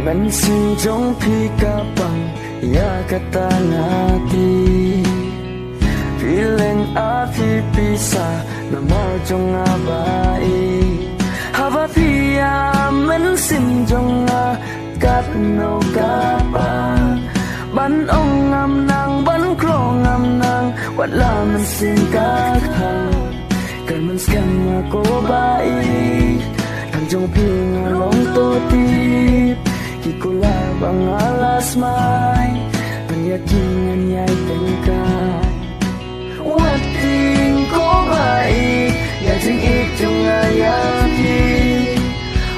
Men sinjong pikapang ya kata ngati Feeling api pisah nama jong abai Haba pia men sinjong kat no kapa Ban ong ngam nang ban krong ngam nang Wat la men sin kat hang Kan men skan ako bai Kan jong pinga long to tip Kikula bang alas mai Penyakingan yai tengkai Wating ko baik Ya jing ik jong ayaki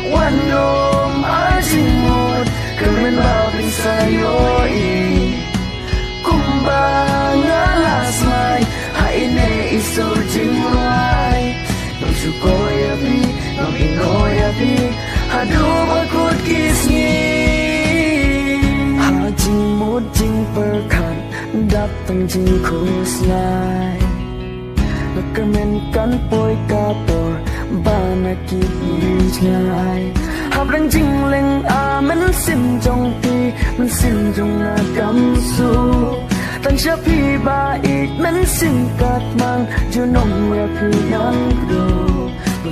Wanom ajimut Kemen babing sayoi Kumbang alas mai Haine iso jingwai Nom syukoy api Nom inoy api Hadu bakut kisngi Hajing mudjing perkan Datang jing kuslai Nakamen poi kapor Bana kibijngai Habrang jing leng men sim jong pi Men sim jong agam su Tang syapi baik men sim kat mang Junong ya pi nang do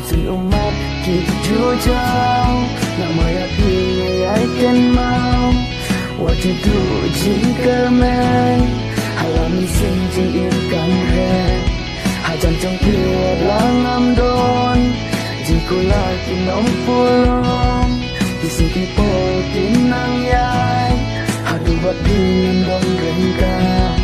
Sin umat kita jauh Nama ya bingai kan mau Waktu tu jika men Halam sin jing ikan red Hajan jong piwat langam don Jingku lagi nom pulong Disiki po kinang yai Hadu buat dingin dong rengkang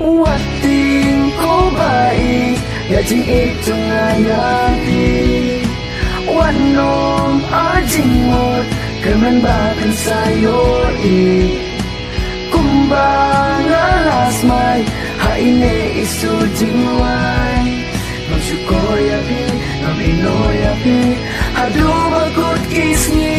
Wating ko baik Ya jing ik jong ayati Wanom ajimut Kemen bakan sayoi Kumbang alas mai Haine isu jingwai Nom syukoy api Nom inoy api Hadu bakut kisngi